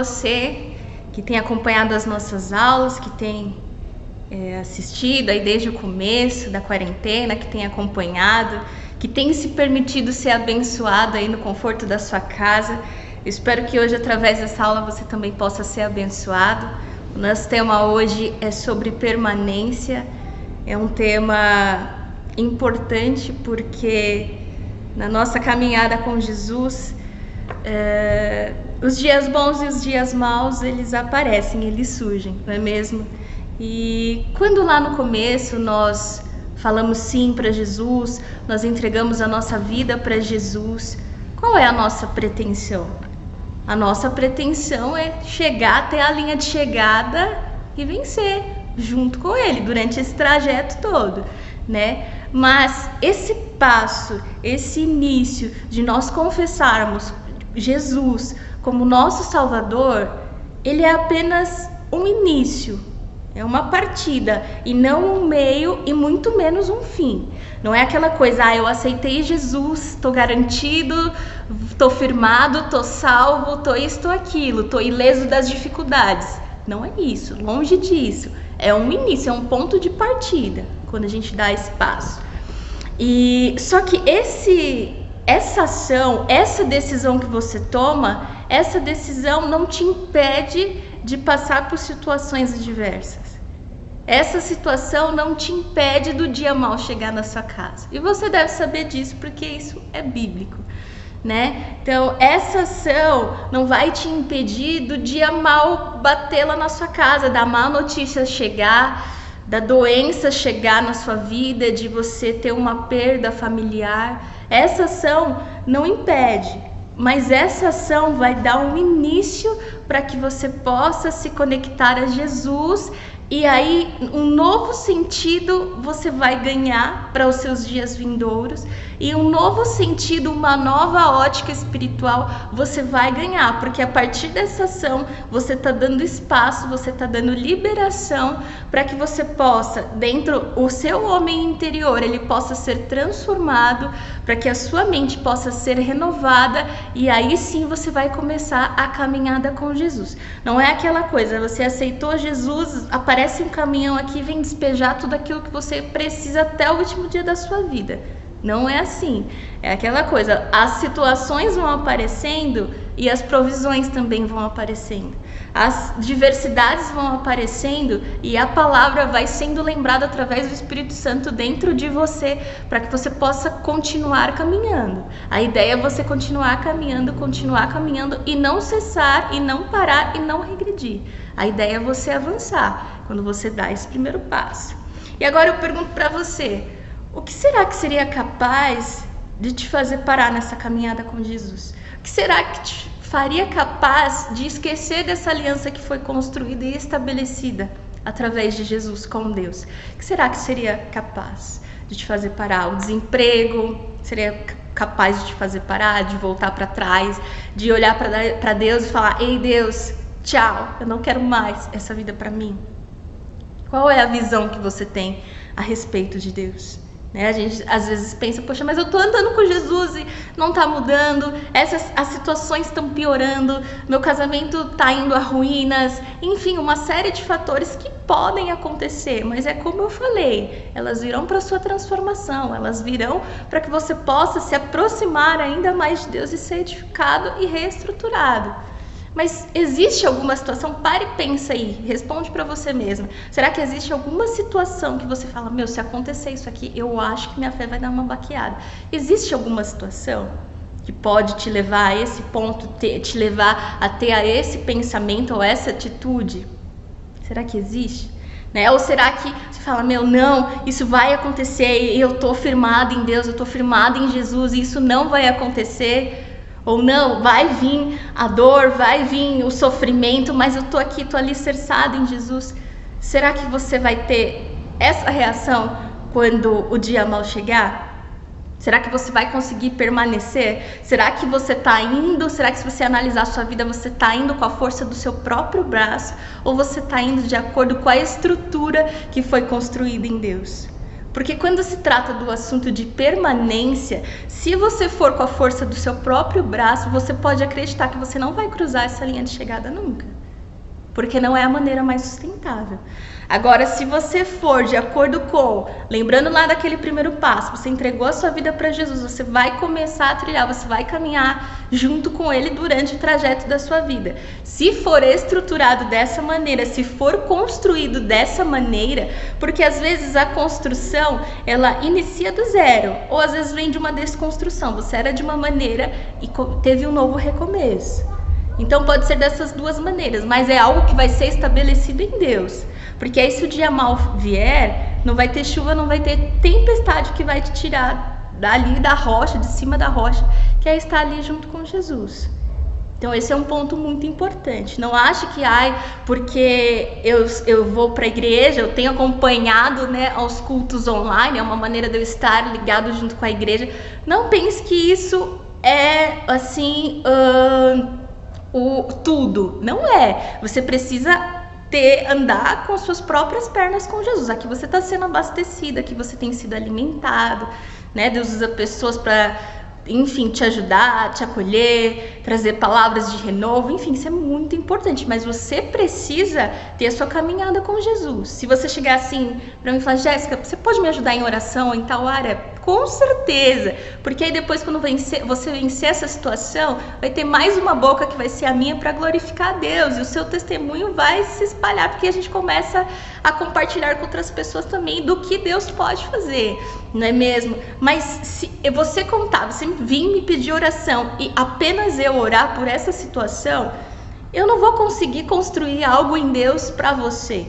você que tem acompanhado as nossas aulas, que tem assistido aí desde o começo da quarentena, que tem acompanhado, que tem se permitido ser abençoado aí no conforto da sua casa. Eu espero que hoje, através dessa aula, você também possa ser abençoado. O nosso tema hoje é sobre permanência. É um tema importante porque na nossa caminhada com Jesus, os dias bons e os dias maus, eles aparecem, eles surgem, não é mesmo? E quando lá no começo nós falamos sim para Jesus, nós entregamos a nossa vida para Jesus, qual é a nossa pretensão? A nossa pretensão é chegar até a linha de chegada e vencer junto com Ele durante esse trajeto todo, né? Mas esse passo, esse início de nós confessarmos Jesus como nosso Salvador, ele é apenas um início, é uma partida e não um meio e muito menos um fim. Não é aquela coisa, eu aceitei Jesus, estou garantido, estou firmado, estou salvo, estou isso, estou aquilo, estou ileso das dificuldades. Não é isso, longe disso. É um início, é um ponto de partida quando a gente dá esse passo. E só que essa ação, essa decisão que você toma, essa decisão não te impede de passar por situações adversas. Essa situação não te impede do dia mau chegar na sua casa. E você deve saber disso porque isso é bíblico, né? Então, essa ação não vai te impedir do dia mau bater lá na sua casa, da má notícia chegar, da doença chegar na sua vida, de você ter uma perda familiar. Essa ação não impede, mas essa ação vai dar um início para que você possa se conectar a Jesus. E aí, um novo sentido você vai ganhar para os seus dias vindouros. E um novo sentido, uma nova ótica espiritual você vai ganhar. Porque a partir dessa ação, você está dando espaço, você está dando liberação para que você possa, dentro o seu homem interior, ele possa ser transformado, para que a sua mente possa ser renovada. E aí sim você vai começar a caminhada com Jesus. Não é aquela coisa, você aceitou Jesus, aparece um caminhão aqui e vem despejar tudo aquilo que você precisa até o último dia da sua vida. Não é assim. É aquela coisa, as situações vão aparecendo e as provisões também vão aparecendo. As diversidades vão aparecendo e a palavra vai sendo lembrada através do Espírito Santo dentro de você, para que você possa continuar caminhando. A ideia é você continuar caminhando e não cessar, e não parar, e não regredir. A ideia é você avançar quando você dá esse primeiro passo. E agora eu pergunto para você, o que será que seria capaz de te fazer parar nessa caminhada com Jesus? O que será que te faria capaz de esquecer dessa aliança que foi construída e estabelecida através de Jesus com Deus? O que será que seria capaz de te fazer parar? O desemprego seria capaz de te fazer parar, de voltar para trás, de olhar para Deus e falar, ei Deus, tchau, eu não quero mais essa vida para mim? Qual é a visão que você tem a respeito de Deus? A gente às vezes pensa, poxa, mas eu tô andando com Jesus e não tá mudando, as situações estão piorando, meu casamento tá indo a ruínas, enfim, uma série de fatores que podem acontecer, mas é como eu falei, elas virão para sua transformação, elas virão para que você possa se aproximar ainda mais de Deus e ser edificado e reestruturado. Mas existe alguma situação? Pare e pensa aí, responde para você mesma. Será que existe alguma situação que você fala, se acontecer isso aqui, eu acho que minha fé vai dar uma baqueada? Existe alguma situação que pode te levar a esse ponto, te levar a ter esse pensamento ou essa atitude? Será que existe? Ou será que você fala, não, isso vai acontecer, eu tô firmada em Deus, eu tô firmada em Jesus e isso não vai acontecer? Ou não, vai vir a dor, vai vir o sofrimento, mas eu tô aqui, tô alicerçada em Jesus. Será que você vai ter essa reação quando o dia mau chegar? Será que você vai conseguir permanecer? Será que você tá indo, será que se você analisar a sua vida, você tá indo com a força do seu próprio braço? Ou você tá indo de acordo com a estrutura que foi construída em Deus? Porque quando se trata do assunto de permanência, se você for com a força do seu próprio braço, você pode acreditar que você não vai cruzar essa linha de chegada nunca. Porque não é a maneira mais sustentável. Agora, se você for de acordo com, lembrando lá daquele primeiro passo, você entregou a sua vida para Jesus, você vai começar a trilhar, você vai caminhar junto com Ele durante o trajeto da sua vida. Se for estruturado dessa maneira, se for construído dessa maneira, porque às vezes a construção, ela inicia do zero, ou às vezes vem de uma desconstrução. Você era de uma maneira e teve um novo recomeço. Então pode ser dessas duas maneiras, mas é algo que vai ser estabelecido em Deus. Porque aí se o dia mal vier, não vai ter chuva, não vai ter tempestade que vai te tirar dali da rocha, de cima da rocha, que é estar ali junto com Jesus. Então esse é um ponto muito importante. Não ache que, porque eu vou para a igreja, eu tenho acompanhado, né, aos cultos online, é uma maneira de eu estar ligado junto com a igreja. Não pense que isso é assim, tudo. Não é. Você precisa andar com suas próprias pernas com Jesus. Aqui você está sendo abastecido, aqui você tem sido alimentado, né? Deus usa pessoas para, enfim, te ajudar, te acolher, trazer palavras de renovo, enfim, isso é muito importante, mas você precisa ter a sua caminhada com Jesus. Se você chegar assim para mim e falar, Jéssica, você pode me ajudar em oração, em tal área? Com certeza, porque aí depois quando você vencer essa situação, vai ter mais uma boca que vai ser a minha para glorificar a Deus, e o seu testemunho vai se espalhar, porque a gente começa a compartilhar com outras pessoas também do que Deus pode fazer, não é mesmo? Mas se você contar, você vir me pedir oração e apenas eu orar por essa situação, eu não vou conseguir construir algo em Deus para você.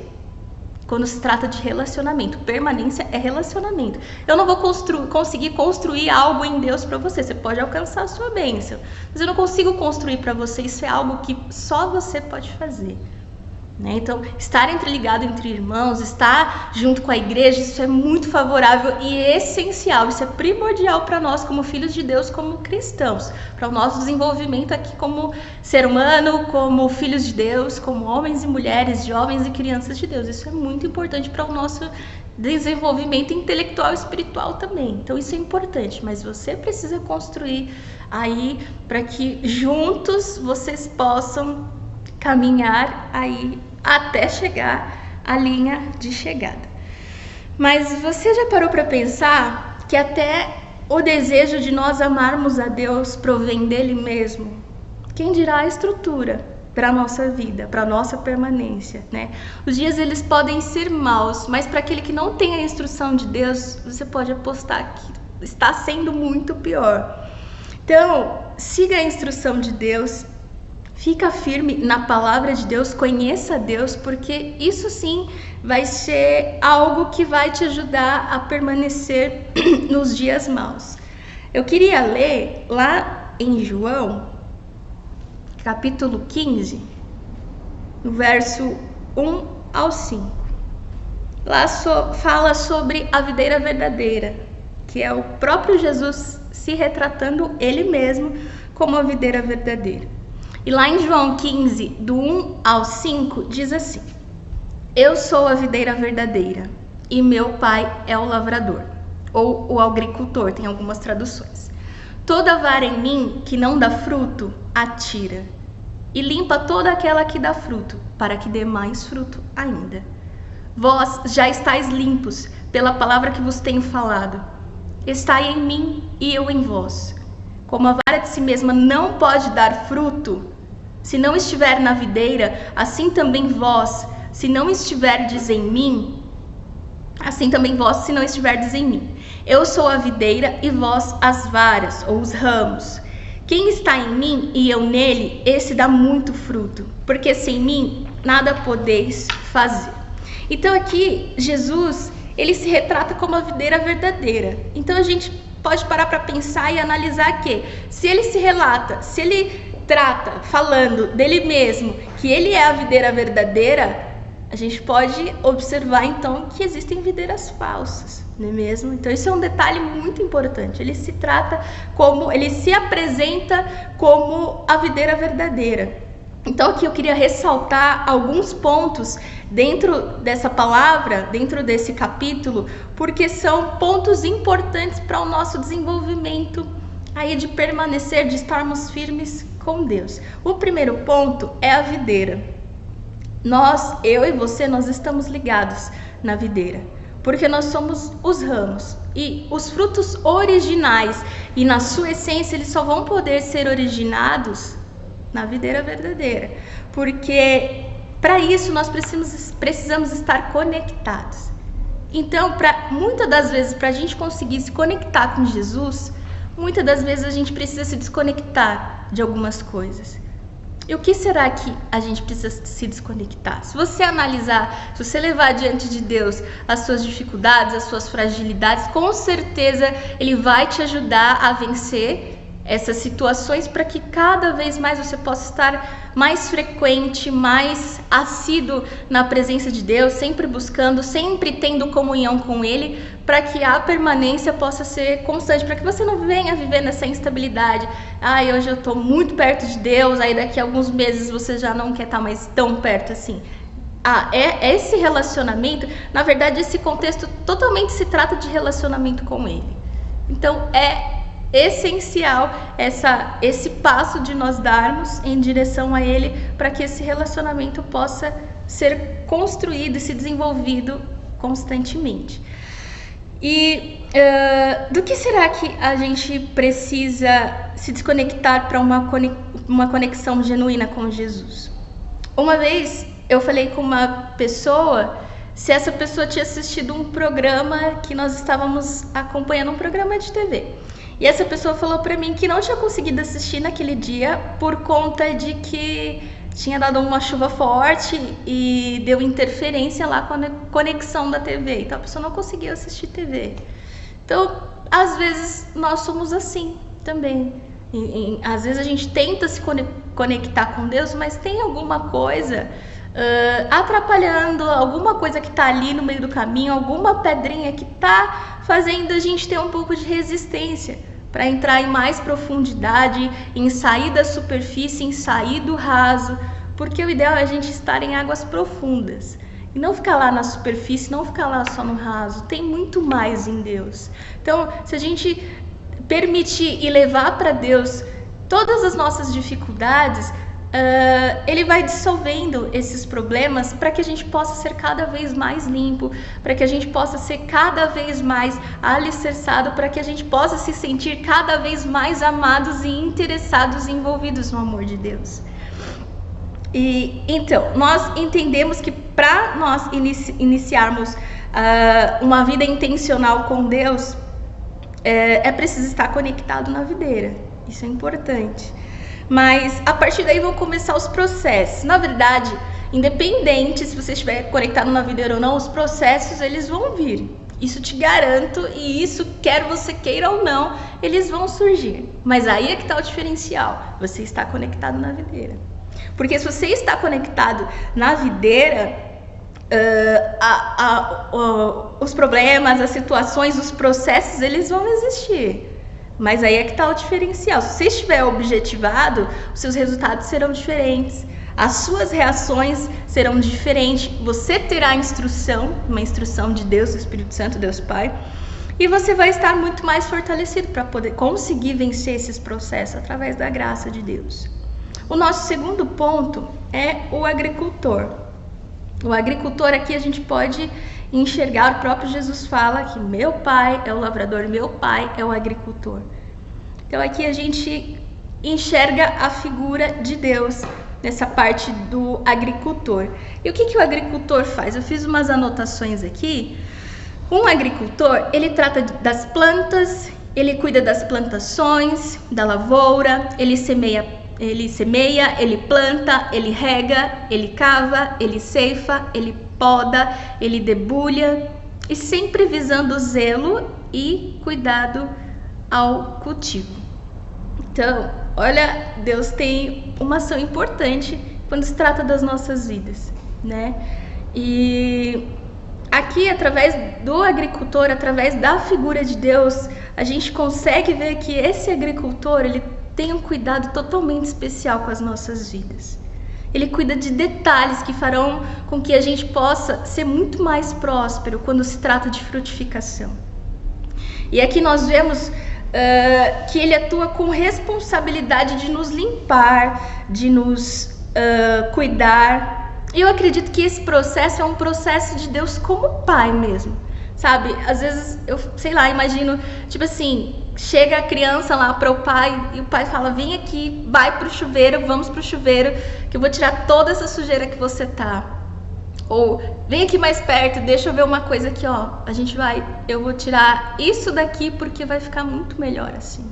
Quando se trata de relacionamento, permanência é relacionamento. Eu não vou conseguir construir algo em Deus para você. Você pode alcançar a sua bênção, mas eu não consigo construir para você. Isso é algo que só você pode fazer, né? Então, estar interligado entre irmãos, estar junto com a igreja, isso é muito favorável e essencial. Isso é primordial para nós como filhos de Deus, como cristãos, para o nosso desenvolvimento aqui como ser humano, como filhos de Deus, como homens e mulheres, jovens e crianças de Deus. Isso é muito importante para o nosso desenvolvimento intelectual e espiritual também. Então isso é importante, mas você precisa construir aí para que juntos vocês possam caminhar aí até chegar à linha de chegada. Mas você já parou para pensar que até o desejo de nós amarmos a Deus provém dele mesmo? Quem dirá a estrutura para a nossa vida, para a nossa permanência, né? Os dias eles podem ser maus, mas para aquele que não tem a instrução de Deus, você pode apostar que está sendo muito pior. Então, siga a instrução de Deus, fica firme na palavra de Deus, conheça Deus, porque isso sim vai ser algo que vai te ajudar a permanecer nos dias maus. Eu queria ler lá em João, capítulo 15, no verso 1 ao 5. Lá fala sobre a videira verdadeira, que é o próprio Jesus se retratando ele mesmo como a videira verdadeira. E lá em João 15, do 1 ao 5, diz assim: Eu sou a videira verdadeira e meu pai é o lavrador, ou o agricultor, tem algumas traduções. Toda vara em mim que não dá fruto, atira, e limpa toda aquela que dá fruto, para que dê mais fruto ainda. Vós já estáis limpos pela palavra que vos tenho falado. Estai em mim e eu em vós. Como a vara de si mesma não pode dar fruto se não estiver na videira, assim também vós, se não estiverdes em mim, assim também vós, se não estiverdes em mim. Eu sou a videira e vós as varas, ou os ramos. Quem está em mim e eu nele, esse dá muito fruto, porque sem mim nada podeis fazer. Então aqui, Jesus, ele se retrata como a videira verdadeira. Então a gente pode parar para pensar e analisar que, se ele se relata, se ele trata, falando dele mesmo, que ele é a videira verdadeira, a gente pode observar então que existem videiras falsas, não é mesmo? Então isso é um detalhe muito importante. Ele se trata como, ele se apresenta como a videira verdadeira. Então aqui eu queria ressaltar alguns pontos dentro dessa palavra, dentro desse capítulo, porque são pontos importantes para o nosso desenvolvimento aí de permanecer, de estarmos firmes com Deus. O primeiro ponto é a videira. Eu e você, nós estamos ligados na videira, porque nós somos os ramos e os frutos originais e na sua essência eles só vão poder ser originados na videira verdadeira, porque para isso nós precisamos estar conectados. Então, muitas das vezes, para a gente conseguir se conectar com Jesus, muitas das vezes a gente precisa se desconectar de algumas coisas. E o que será que a gente precisa se desconectar? Se você analisar, se você levar diante de Deus as suas dificuldades, as suas fragilidades, com certeza Ele vai te ajudar a vencer essas situações para que cada vez mais você possa estar mais frequente, mais assíduo na presença de Deus, sempre buscando, sempre tendo comunhão com Ele, para que a permanência possa ser constante, para que você não venha viver nessa instabilidade. Hoje eu estou muito perto de Deus, aí daqui a alguns meses você já não quer estar mais tão perto assim. Esse relacionamento, na verdade esse contexto totalmente se trata de relacionamento com Ele. Então é essencial esse passo de nós darmos em direção a Ele, para que esse relacionamento possa ser construído e se desenvolvido constantemente. E do que será que a gente precisa se desconectar para uma conexão genuína com Jesus? Uma vez eu falei com uma pessoa se essa pessoa tinha assistido um programa que nós estávamos acompanhando, um programa de TV. E essa pessoa falou para mim que não tinha conseguido assistir naquele dia por conta de que tinha dado uma chuva forte e deu interferência lá com a conexão da TV. Então a pessoa não conseguia assistir TV. Então, às vezes nós somos assim também. Às vezes a gente tenta se conectar com Deus, mas tem alguma coisa atrapalhando, alguma coisa que está ali no meio do caminho, alguma pedrinha que está fazendo a gente ter um pouco de resistência para entrar em mais profundidade, em sair da superfície, em sair do raso, porque o ideal é a gente estar em águas profundas e não ficar lá na superfície, não ficar lá só no raso. Tem muito mais em Deus. Então, se a gente permitir e levar para Deus todas as nossas dificuldades, Ele vai dissolvendo esses problemas para que a gente possa ser cada vez mais limpo, para que a gente possa ser cada vez mais alicerçado, para que a gente possa se sentir cada vez mais amados e interessados e envolvidos no amor de Deus. E então, nós entendemos que para nós iniciarmos uma vida intencional com Deus, é preciso estar conectado na videira. Isso é importante. Mas a partir daí vão começar os processos. Na verdade, independente se você estiver conectado na videira ou não, os processos eles vão vir. Isso te garanto, e isso quer você queira ou não, eles vão surgir. Mas aí é que está o diferencial. Você está conectado na videira. Porque se você está conectado na videira, os problemas, as situações, os processos, eles vão existir. Mas aí é que está o diferencial. Se você estiver objetivado, os seus resultados serão diferentes, as suas reações serão diferentes, você terá instrução, uma instrução de Deus, do Espírito Santo, Deus Pai, e você vai estar muito mais fortalecido para poder conseguir vencer esses processos através da graça de Deus. O nosso segundo ponto é o agricultor. O agricultor aqui a gente pode enxergar, o próprio Jesus fala que meu pai é o lavrador, meu pai é o agricultor. Então aqui a gente enxerga a figura de Deus nessa parte do agricultor. E o que o agricultor faz? Eu fiz umas anotações aqui. Um agricultor, ele trata das plantas, ele cuida das plantações, da lavoura, ele semeia, ele planta, ele rega, ele cava, ele ceifa, ele poda, ele debulha, e sempre visando zelo e cuidado ao cultivo. Então, olha, Deus tem uma ação importante quando se trata das nossas vidas, né? E aqui, através do agricultor, através da figura de Deus, a gente consegue ver que esse agricultor, ele tem um cuidado totalmente especial com as nossas vidas. Ele cuida de detalhes que farão com que a gente possa ser muito mais próspero quando se trata de frutificação. E aqui nós vemos que ele atua com responsabilidade de nos limpar, de nos cuidar. E eu acredito que esse processo é um processo de Deus como Pai mesmo, sabe? Às vezes eu, sei lá, imagino, tipo assim, chega a criança lá para o pai e o pai fala: vem aqui, vai pro chuveiro, vamos pro chuveiro, que eu vou tirar toda essa sujeira que você tá. Ou vem aqui mais perto, deixa eu ver uma coisa aqui, ó. Eu vou tirar isso daqui porque vai ficar muito melhor assim.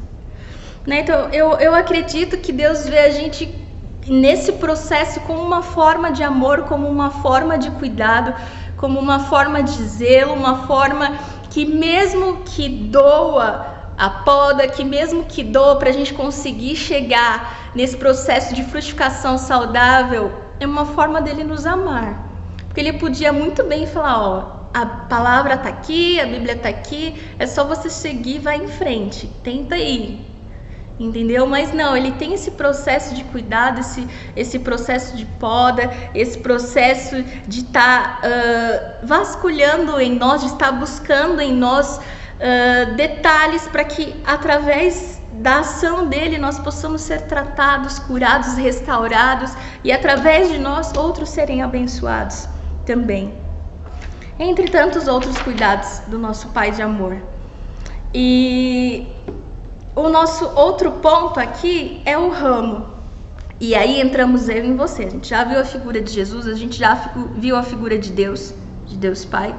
Né? Então eu acredito que Deus vê a gente nesse processo como uma forma de amor, como uma forma de cuidado, como uma forma de zelo, uma forma que mesmo que doa a poda, que mesmo que doa para a gente conseguir chegar nesse processo de frutificação saudável, é uma forma dele nos amar. Porque ele podia muito bem falar: ó, a palavra tá aqui, a Bíblia tá aqui, é só você seguir e vai em frente, tenta ir, entendeu? Mas não, ele tem esse processo de cuidado, esse processo de poda, esse processo de estar vasculhando em nós, de estar buscando em nós detalhes para que através da ação dele nós possamos ser tratados, curados, restaurados e através de nós outros serem abençoados também, entre tantos outros cuidados do nosso Pai de amor. E o nosso outro ponto aqui é o ramo. E aí entramos eu e você. A gente já viu a figura de Jesus, a gente já viu a figura de Deus Pai.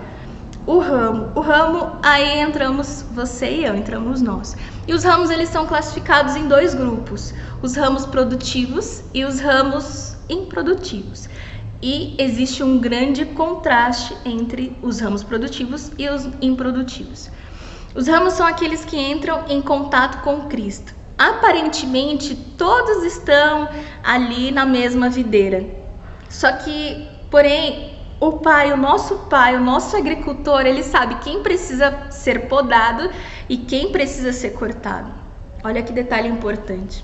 O ramo, aí entramos você e eu, entramos nós. E os ramos, eles são classificados em dois grupos: os ramos produtivos e os ramos improdutivos. E existe um grande contraste entre os ramos produtivos e os improdutivos. Os ramos são aqueles que entram em contato com Cristo. Aparentemente, todos estão ali na mesma videira. Só que, porém, o nosso agricultor, ele sabe quem precisa ser podado e quem precisa ser cortado. Olha que detalhe importante.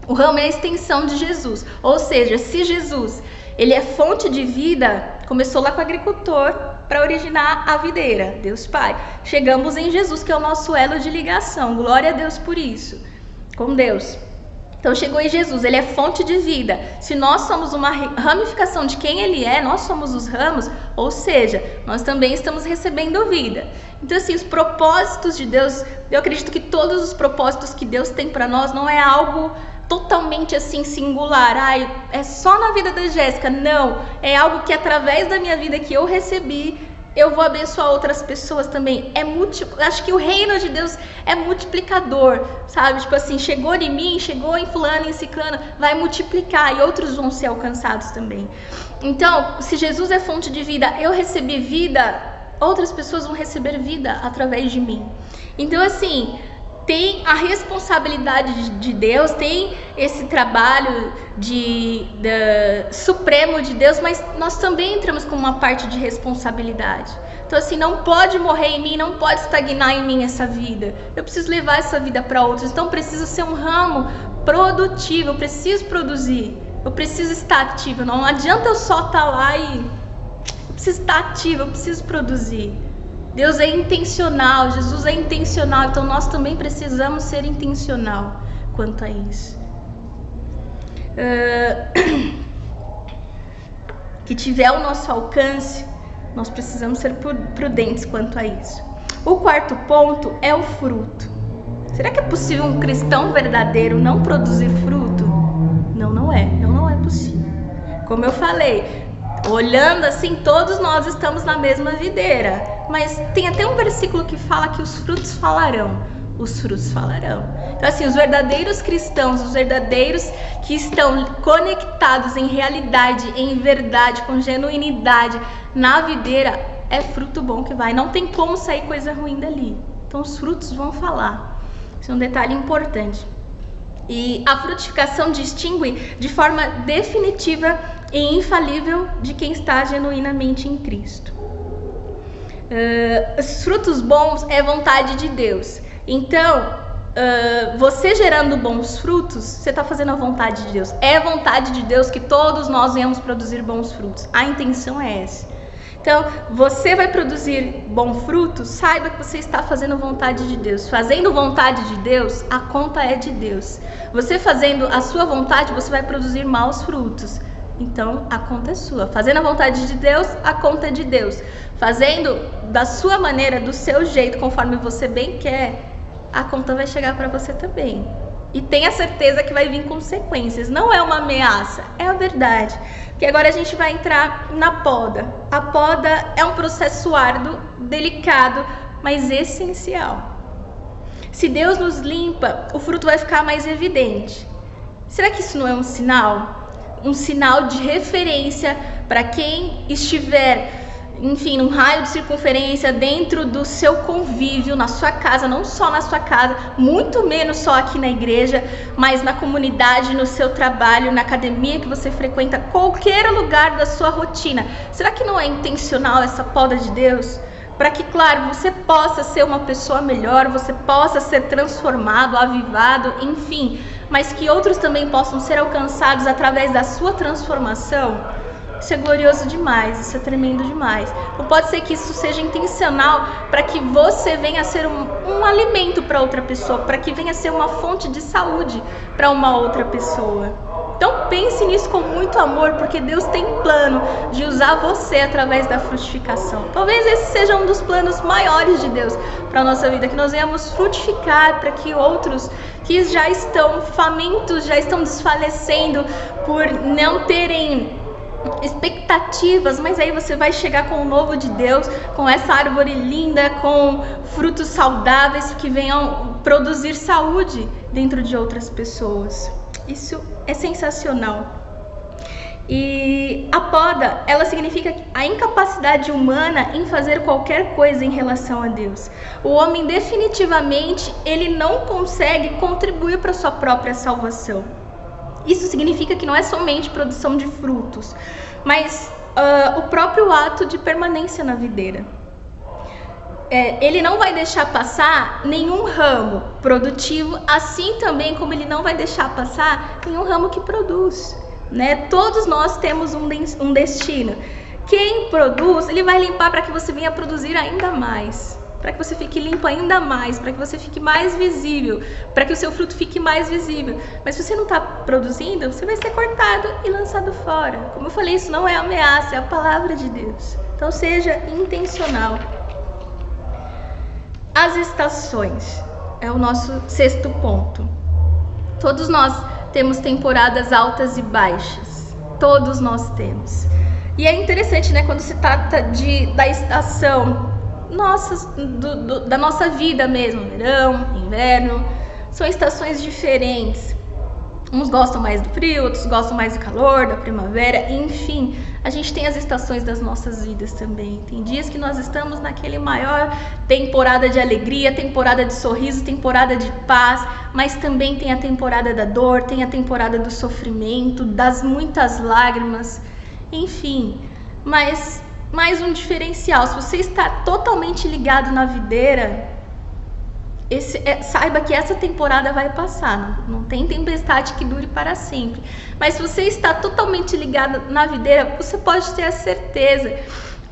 O ramo é a extensão de Jesus. Ou seja, se Jesus, ele é fonte de vida, começou lá com o agricultor para originar a videira, Deus Pai. Chegamos em Jesus, que é o nosso elo de ligação. Glória a Deus por isso, com Deus. Então chegou em Jesus, ele é fonte de vida. Se nós somos uma ramificação de quem ele é, nós somos os ramos, ou seja, nós também estamos recebendo vida. Então assim, os propósitos de Deus, eu acredito que todos os propósitos que Deus tem para nós não é algo totalmente assim singular, é só na vida da Jéssica. Não, é algo que através da minha vida que eu recebi, eu vou abençoar outras pessoas também. Acho que o reino de Deus é multiplicador, sabe? Tipo assim, chegou em mim, chegou em fulano, em ciclano, vai multiplicar e outros vão ser alcançados também. Então, se Jesus é fonte de vida, eu recebi vida, outras pessoas vão receber vida através de mim. Então assim, tem a responsabilidade de Deus, tem esse trabalho supremo de Deus, mas nós também entramos com uma parte de responsabilidade. Então assim, não pode morrer em mim, não pode estagnar em mim essa vida. Eu preciso levar essa vida para outros, então preciso ser um ramo produtivo, eu preciso produzir, eu preciso estar ativo. Não adianta eu só estar lá eu preciso estar ativo, eu preciso produzir. Deus é intencional, Jesus é intencional, então nós também precisamos ser intencional quanto a isso. Que tiver ao nosso alcance, nós precisamos ser prudentes quanto a isso. O quarto ponto é o fruto. Será que é possível um cristão verdadeiro não produzir fruto? Não, não é possível. Como eu falei, olhando assim, todos nós estamos na mesma videira. Mas tem até um versículo que fala que os frutos falarão. Os frutos falarão. Então assim, os verdadeiros cristãos, os verdadeiros que estão conectados em realidade, em verdade, com genuinidade, na videira, é fruto bom que vai. Não tem como sair coisa ruim dali. Então os frutos vão falar. Isso é um detalhe importante. E a frutificação distingue de forma definitiva e infalível de quem está genuinamente em Cristo. Os frutos bons é vontade de Deus. Então, você gerando bons frutos, você está fazendo a vontade de Deus. É a vontade de Deus que todos nós venhamos produzir bons frutos. A intenção é essa. Então, você vai produzir bom fruto, saiba que você está fazendo a vontade de Deus. Fazendo vontade de Deus, a conta é de Deus. Você fazendo a sua vontade, você vai produzir maus frutos. Então, a conta é sua. Fazendo a vontade de Deus, a conta é de Deus. Fazendo da sua maneira, do seu jeito, conforme você bem quer, a conta vai chegar para você também. E tenha certeza que vai vir consequências. Não é uma ameaça, é a verdade. Porque agora a gente vai entrar na poda. A poda é um processo árduo, delicado, mas essencial. Se Deus nos limpa, o fruto vai ficar mais evidente. Será que isso não é um sinal? Um sinal de referência para quem estiver, enfim, num raio de circunferência dentro do seu convívio, na sua casa, não só na sua casa, muito menos só aqui na igreja, mas na comunidade, no seu trabalho, na academia que você frequenta, qualquer lugar da sua rotina. Será que não é intencional essa poda de Deus? Para que, claro, você possa ser uma pessoa melhor, você possa ser transformado, avivado, enfim, mas que outros também possam ser alcançados através da sua transformação. Isso é glorioso demais, isso é tremendo demais. Não pode ser que isso seja intencional para que você venha a ser um alimento para outra pessoa, para que venha a ser uma fonte de saúde para uma outra pessoa. Então pense nisso com muito amor, porque Deus tem plano de usar você através da frutificação. Talvez esse seja um dos planos maiores de Deus para a nossa vida, que nós venhamos frutificar para que outros que já estão famintos, já estão desfalecendo por não terem expectativas, mas aí você vai chegar com o novo de Deus, com essa árvore linda, com frutos saudáveis que venham produzir saúde dentro de outras pessoas. Isso é sensacional. E a poda, ela significa a incapacidade humana em fazer qualquer coisa em relação a Deus. O homem definitivamente, ele não consegue contribuir para a sua própria salvação. Isso significa que não é somente produção de frutos, mas o próprio ato de permanência na videira. Ele não vai deixar passar nenhum ramo produtivo, assim também como ele não vai deixar passar nenhum ramo que produz, né? Todos nós temos um destino. Quem produz, ele vai limpar para que você venha produzir ainda mais, para que você fique limpo ainda mais, para que você fique mais visível, para que o seu fruto fique mais visível. Mas se você não está produzindo, você vai ser cortado e lançado fora. Como eu falei, isso não é ameaça, é a palavra de Deus. Então seja intencional. As estações é o nosso 6º ponto. Todos nós temos temporadas altas e baixas. Todos nós temos. E é interessante, né, quando se trata da estação da nossa vida mesmo, verão, inverno, são estações diferentes. Uns gostam mais do frio, outros gostam mais do calor, da primavera, enfim, a gente tem as estações das nossas vidas também. Tem dias que nós estamos naquele maior temporada de alegria, temporada de sorriso, temporada de paz, mas também tem a temporada da dor, tem a temporada do sofrimento, das muitas lágrimas, enfim, mas mais um diferencial, se você está totalmente ligado na videira, saiba que essa temporada vai passar, não tem tempestade que dure para sempre. Mas se você está totalmente ligado na videira, você pode ter a certeza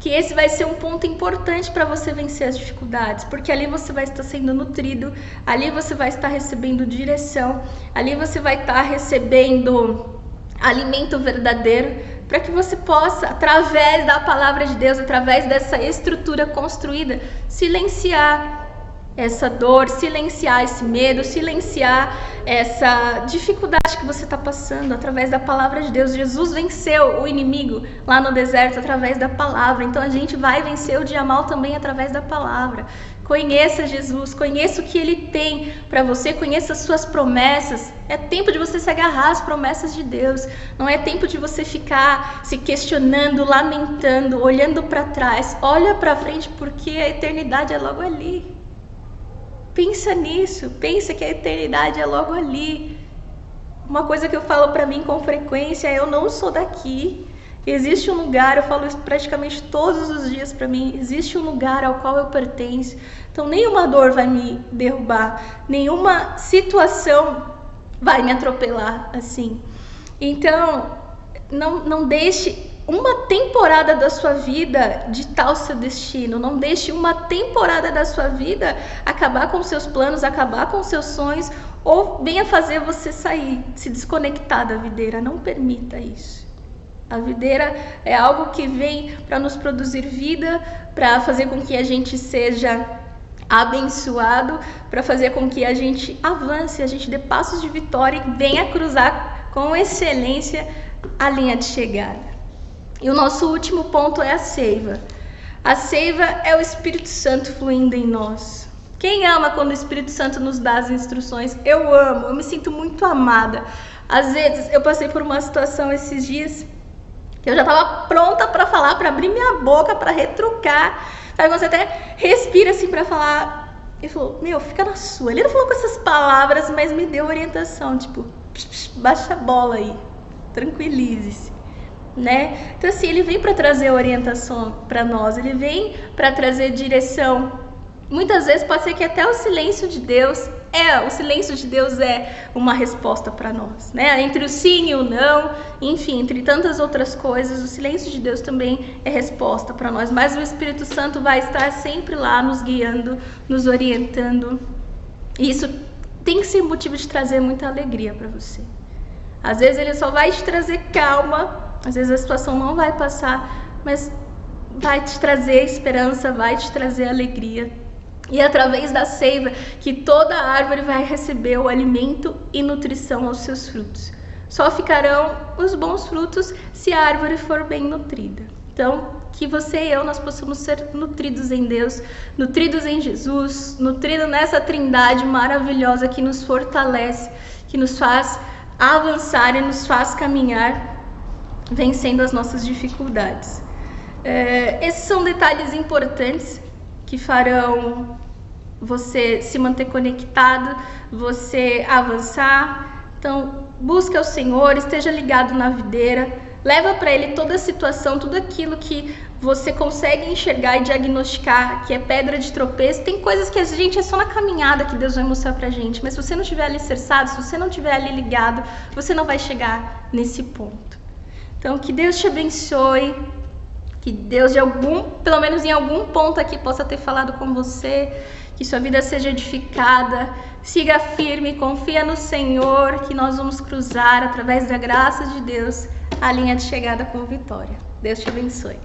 que esse vai ser um ponto importante para você vencer as dificuldades, porque ali você vai estar sendo nutrido, ali você vai estar recebendo direção, ali você vai estar recebendo alimento verdadeiro, para que você possa, através da palavra de Deus, através dessa estrutura construída, silenciar essa dor, silenciar esse medo, silenciar essa dificuldade que você está passando através da palavra de Deus. Jesus venceu o inimigo lá no deserto através da palavra, então a gente vai vencer o dia mal também através da palavra. Conheça Jesus, conheça o que Ele tem para você, conheça as suas promessas. É tempo de você se agarrar às promessas de Deus, não é tempo de você ficar se questionando, lamentando, olhando para trás. Olha para frente, porque a eternidade é logo ali. Pensa nisso, pensa que a eternidade é logo ali. Uma coisa que eu falo para mim com frequência é: eu não sou daqui. Existe um lugar, eu falo isso praticamente todos os dias para mim, existe um lugar ao qual eu pertenço. Então nenhuma dor vai me derrubar, nenhuma situação vai me atropelar assim. Então não deixe uma temporada da sua vida ditar o seu destino. Não deixe uma temporada da sua vida acabar com seus planos, acabar com seus sonhos, ou venha fazer você sair, se desconectar da videira. Não permita isso. A videira é algo que vem para nos produzir vida, para fazer com que a gente seja abençoado, para fazer com que a gente avance, a gente dê passos de vitória e venha cruzar com excelência a linha de chegada. E o nosso último ponto é a seiva. A seiva é o Espírito Santo fluindo em nós. Quem ama quando o Espírito Santo nos dá as instruções? Eu amo, eu me sinto muito amada. Às vezes eu passei por uma situação esses dias que eu já estava pronta para falar, para abrir minha boca, para retrucar. Aí você até respira assim para falar. Ele falou, fica na sua. Ele não falou com essas palavras, mas me deu orientação, tipo, baixa a bola aí, tranquilize-se. Né? Então assim, ele vem para trazer orientação para nós, ele vem para trazer direção. Muitas vezes pode ser que até o silêncio de Deus é uma resposta para nós, né? Entre o sim e o não, enfim, entre tantas outras coisas, o silêncio de Deus também é resposta para nós. Mas o Espírito Santo vai estar sempre lá nos guiando, nos orientando. E isso tem que ser motivo de trazer muita alegria para você. Às vezes ele só vai te trazer calma. Às vezes a situação não vai passar, mas vai te trazer esperança, vai te trazer alegria. E é através da seiva que toda árvore vai receber o alimento e nutrição aos seus frutos. Só ficarão os bons frutos se a árvore for bem nutrida. Então, que você e eu, nós possamos ser nutridos em Deus, nutridos em Jesus, nutridos nessa trindade maravilhosa que nos fortalece, que nos faz avançar e nos faz caminhar vencendo as nossas dificuldades. Esses são detalhes importantes que farão você se manter conectado, você avançar. Então, busque ao Senhor, esteja ligado na videira, leva para Ele toda a situação, tudo aquilo que você consegue enxergar e diagnosticar que é pedra de tropeço. Tem coisas que a gente é só na caminhada que Deus vai mostrar pra gente, mas se você não estiver alicerçado, se você não estiver ali ligado, você não vai chegar nesse ponto. Então, que Deus te abençoe, que Deus pelo menos em algum ponto aqui possa ter falado com você, que sua vida seja edificada, siga firme, confia no Senhor, que nós vamos cruzar através da graça de Deus a linha de chegada com vitória. Deus te abençoe.